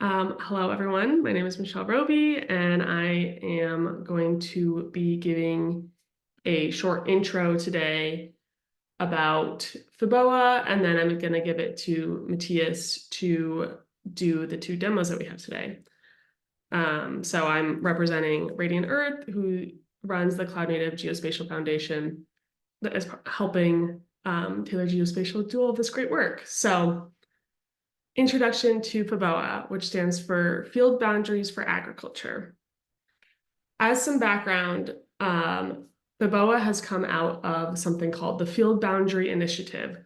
Hello, everyone. My name is Michelle Roby, and I am going to be giving a short intro today about fiboa, and then I'm going to give it to Matthias to do the two demos that we have today. So I'm representing Radiant Earth, who runs the Cloud Native Geospatial Foundation that is helping Taylor Geospatial do all this great work. So Introduction to fiboa, which stands for Field Boundaries for Agriculture. As some background, fiboa has come out of something called the Field Boundary Initiative,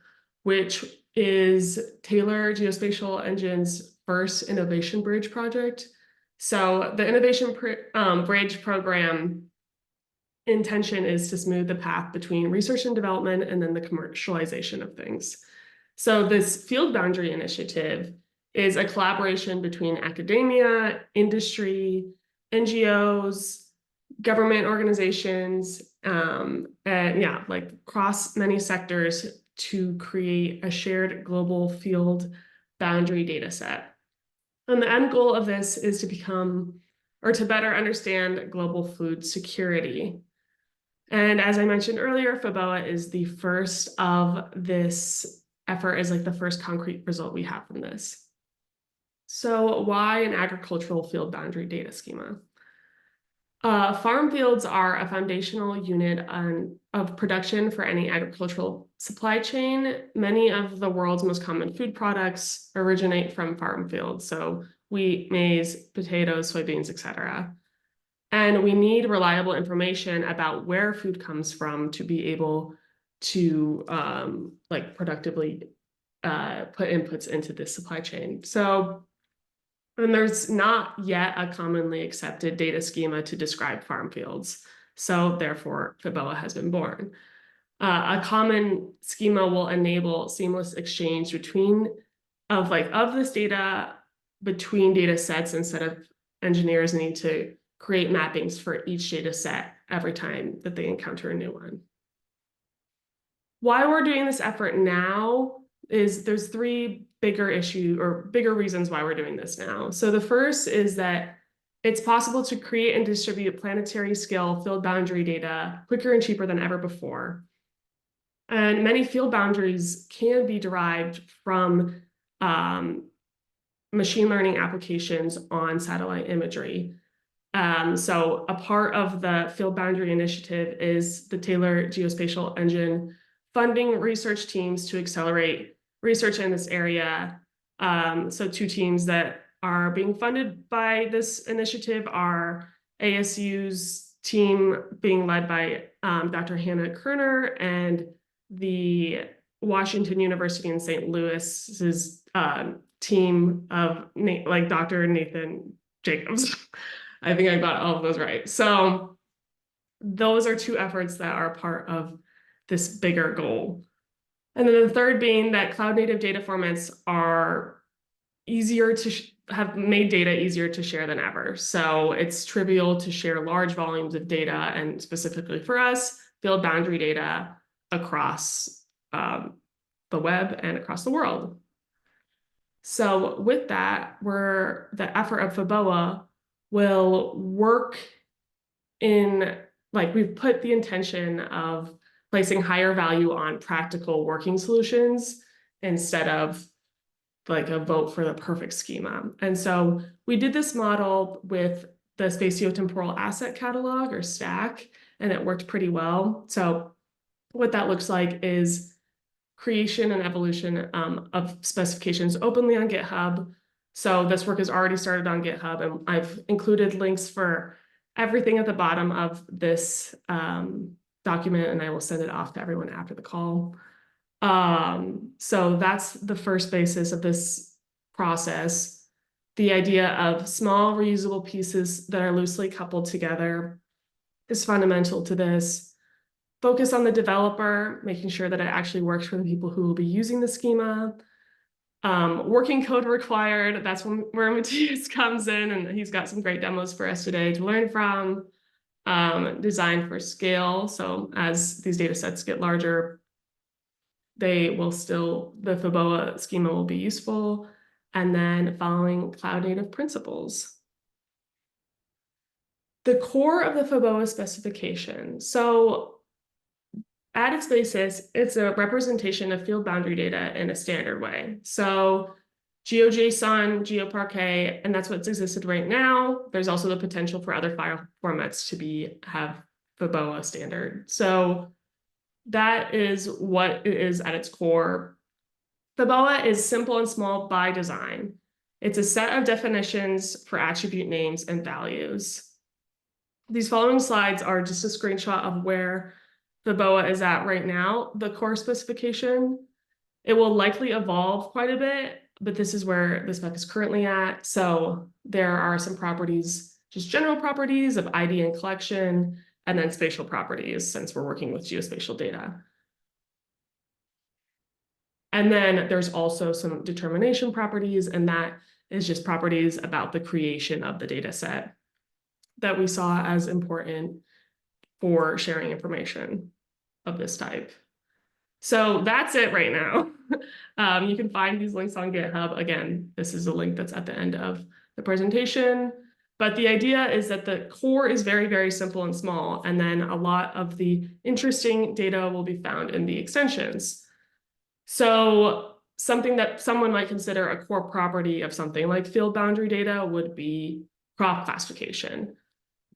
which is Taylor Geospatial Engine's first Innovation Bridge project. So the Innovation Bridge program intention is to smooth the path between research and development and then the commercialization of things. So this Field Boundary Initiative is a collaboration between academia, industry, NGOs, government organizations, and like across many sectors to create a shared global field boundary data set. And the end goal of this is to better understand global food security. And as I mentioned earlier, fiboa is the first of this effort, is like the first concrete result we have from this. So why an agricultural field boundary data schema? Farm fields are a foundational unit of production for any agricultural supply chain. Many of the world's most common food products originate from farm fields. So wheat, maize, potatoes, soybeans, etc. And we need reliable information about where food comes from to be able to productively put inputs into this supply chain. And there's not yet a commonly accepted data schema to describe farm fields. So therefore, fiboa has been born. A common schema will enable seamless exchange of this data between data sets instead of engineers need to create mappings for each data set every time that they encounter a new one. Why we're doing this effort now is there's three bigger reasons why we're doing this now. So the first is that it's possible to create and distribute planetary scale field boundary data quicker and cheaper than ever before. And many field boundaries can be derived from machine learning applications on satellite imagery. So a part of the Field Boundary Initiative is the Taylor Geospatial Engine funding research teams to accelerate research in this area. So two teams that are being funded by this initiative are ASU's team being led by Dr. Hannah Kerner and the Washington University in St. Louis's team of Dr. Nathan Jacobs. I think I got all of those right. So those are two efforts that are part of this bigger goal. And then the third being that cloud native data formats are easier to have made data easier to share than ever. So it's trivial to share large volumes of data, and specifically for us, field boundary data across the web and across the world. So with that, the effort of fiboa will work we've put the intention of placing higher value on practical working solutions instead of like a vote for the perfect schema. And so we did this model with the spatiotemporal asset catalog, or STAC, and it worked pretty well. So what that looks like is creation and evolution of specifications openly on GitHub. So this work has already started on GitHub, and I've included links for everything at the bottom of this document, and I will send it off to everyone after the call. So that's the first basis of this process. The idea of small reusable pieces that are loosely coupled together is fundamental to this. Focus on the developer, making sure that it actually works for the people who will be using the schema. Working code required, that's where Matthias comes in, and he's got some great demos for us today to learn from. Design for scale, so as these data sets get larger, the fiboa schema will be useful. and then following cloud native principles. The core of the fiboa specification. So at its basis, it's a representation of field boundary data in a standard way. So GeoJSON, GeoParquet, and that's what's existed right now. There's also the potential for other file formats to have fiboa standard. So that is what it is at its core. fiboa is simple and small by design. It's a set of definitions for attribute names and values. These following slides are just a screenshot of where fiboa is at right now, the core specification. It will likely evolve quite a bit, but this is where the spec is currently at. So there are some properties, just general properties of ID and collection, and then spatial properties, since we're working with geospatial data. And then there's also some determination properties, and that is just properties about the creation of the data set that we saw as important for sharing information of this type. So that's it right now. You can find these links on GitHub. Again, this is a link that's at the end of the presentation. But the idea is that the core is very, very simple and small. And then a lot of the interesting data will be found in the extensions. So something that someone might consider a core property of something like field boundary data would be crop classification.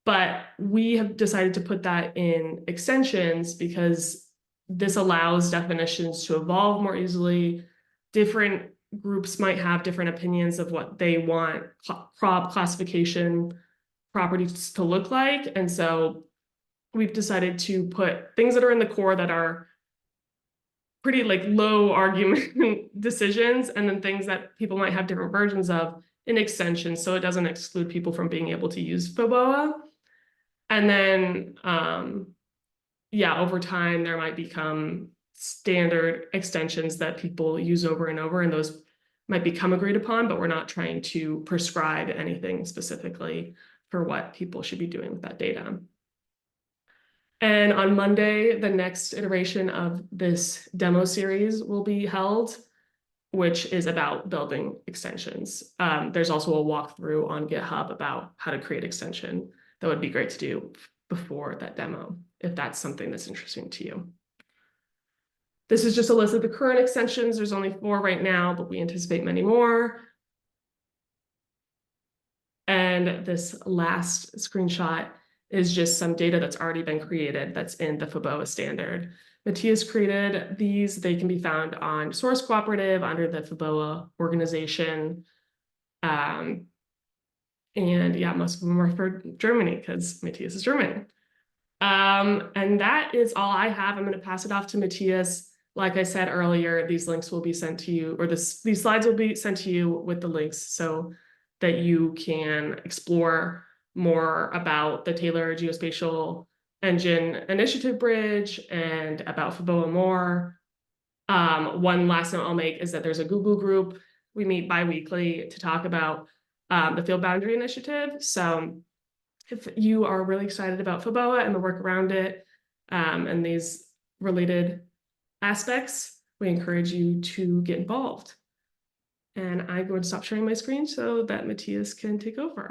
But we have decided to put that in extensions because this allows definitions to evolve more easily. Different groups might have different opinions of what they want crop classification properties to look like. And so we've decided to put things that are in the core that are pretty like low argument decisions, and then things that people might have different versions of in extensions, so it doesn't exclude people from being able to use fiboa. And then, yeah, over time, there might become standard extensions that people use over and over, and those might become agreed upon, but we're not trying to prescribe anything specifically for what people should be doing with that data. And on Monday, the next iteration of this demo series will be held, which is about building extensions. There's also a walkthrough on GitHub about how to create extension. That would be great to do before that demo, if that's something that's interesting to you. This is just a list of the current extensions. There's only 4 right now, but we anticipate many more. And this last screenshot is just some data that's already been created that's in the fiboa standard. Matthias created these. They can be found on Source Cooperative under the fiboa organization. And yeah, most of them are for Germany because Matthias is German. And that is all I have. I'm going to pass it off to Matthias. Like I said earlier, these links will be sent to you, or these slides will be sent to you with the links so that you can explore more about the Taylor Geospatial Engine Initiative Bridge and about fiboa more. One last note I'll make is that there's a Google group. We meet bi-weekly to talk about the Field Boundary Initiative. So if you are really excited about fiboa and the work around it and these related aspects, we encourage you to get involved. And I'm going to stop sharing my screen so that Matthias can take over.